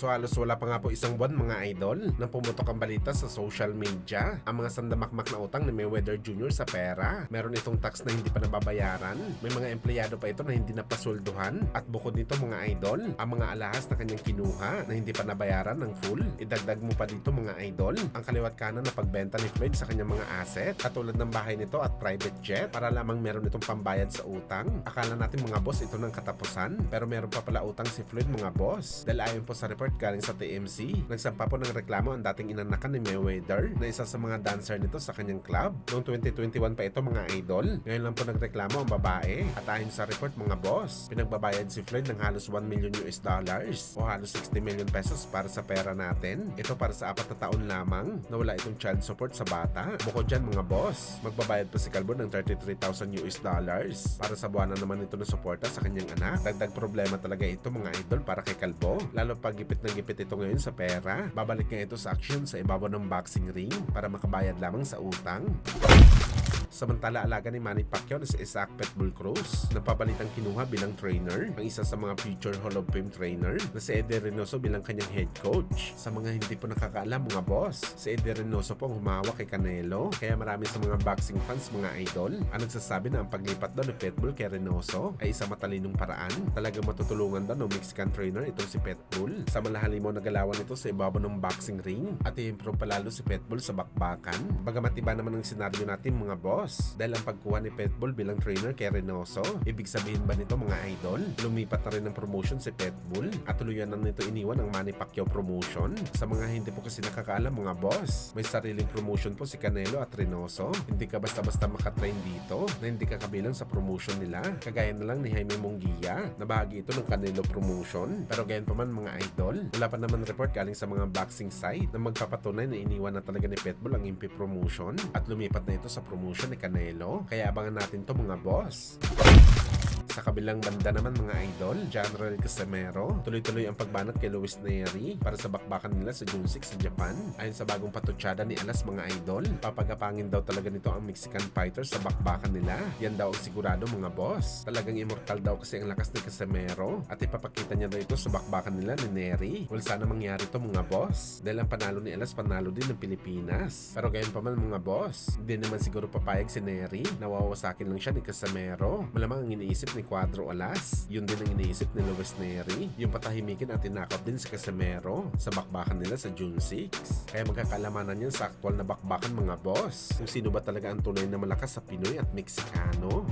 So halos wala pa nga po isang buwan mga idol nang pumutok ang balita sa social media. Ang mga sandamakmak na utang ni Mayweather Jr. sa pera. Meron itong tax na hindi pa nababayaran. May mga empleyado pa ito na hindi napasulduhan. At bukod nito mga idol, ang mga alahas na kanyang kinuha na hindi pa nabayaran ng full. Idagdag mo pa dito mga idol ang kaliwat kanan na pagbenta ni Floyd sa kanyang mga asset, katulad ng bahay nito at private jet, para lamang meron itong pambayad sa utang. Akala natin mga boss ito ng katapusan, pero meron pa pala utang si Floyd mga boss. Dahil ayon po sa report galing sa TMC, nagsampa po ng reklamo ang dating inanakan ni Mayweather na isa sa mga dancer nito sa kanyang club. Noong 2021 pa ito mga idol. Ngayon lang po nagreklamo ang babae. At ayon sa report mga boss, pinagbabayad si Floyd ng halos $1 million o halos 60 million pesos para sa pera natin. Ito para sa 4 na taon lamang na wala itong child support sa bata. Bukod dyan mga boss, magbabayad pa si Calvo ng $33,000 para sa buwanan naman ito na suporta sa kanyang anak. Dagdag problema talaga ito mga idol para kay Calvo. Lalo pag gipit na gipit ito ngayon sa pera. Babalik nga ito sa action sa ibabaw ng boxing ring para makabayad lamang sa utang. Samantala, alaga ni Manny Pacquiao na si Isaac Pitbull Cruz na pabalitang kinuha bilang trainer, ang isa sa mga future Hall of Fame trainer na si Eddie Reynoso bilang kanyang head coach. Sa mga hindi po nakakaalam mga boss, si Eddie Reynoso po ang humawak kay Canelo, kaya marami sa mga boxing fans mga idol ang nagsasabi na ang paglipat daw ni Pitbull kay Reynoso ay isang matalinong paraan. Talagang matutulungan daw ng Mexican trainer itong si Pitbull sa malahalimo na galawan nito sa ibabaw ng boxing ring at i-improve palalo si Pitbull sa bakbakan. Bagamat iba naman ang senaryo natin mga boss, dahil ang pagkuha ni Pitbull bilang trainer kay Reynoso, ibig sabihin ba nito mga idol, lumipat na rin ng promotion si Pitbull at tuluyan na nito iniwan ang Manny Pacquiao promotion? Sa mga hindi po kasi nakakaalam mga boss, may sariling promotion po si Canelo at Reynoso. Hindi ka basta-basta makatrain dito na hindi ka kabilang sa promotion nila. Kagaya na lang ni Jaime Munguia na bahagi ito ng Canelo promotion. Pero gayon pa man mga idol, wala pa naman report galing sa mga boxing site na magpapatunay na iniwan na talaga ni Pitbull ang MP promotion at lumipat na ito sa promotion ni Canelo. Kaya abangan natin to mga boss. Sa kabilang banda naman mga idol, General Casimero, tuloy-tuloy ang pagbanat kay Luis Neri para sa bakbakan nila sa June 6 sa Japan. Ayon sa bagong patutsada ni Alas mga idol, papagapangin daw talaga nito ang Mexican fighter sa bakbakan nila. Yan daw ang sigurado mga boss. Talagang immortal daw kasi ang lakas ni Casimero at ipapakita niya daw ito sa bakbakan nila ni Neri. Well, sana mangyari to mga boss. Dahil ang panalo ni Alas, panalo din ng Pilipinas. Pero gayon pa man mga boss, hindi naman siguro papayag si Neri. Nawawasakin lang siya ni Casimero. Malamang ang iniisip ni Cuadro Alas, yun din ang iniisip ni Luis Neri, yung patahimikin at tinakap din si Casimero sa bakbakan nila sa June 6. Kaya magkakalamanan yan sa aktual na bakbakan mga boss, kung sino ba talaga ang tunay na malakas sa Pinoy at Meksikano.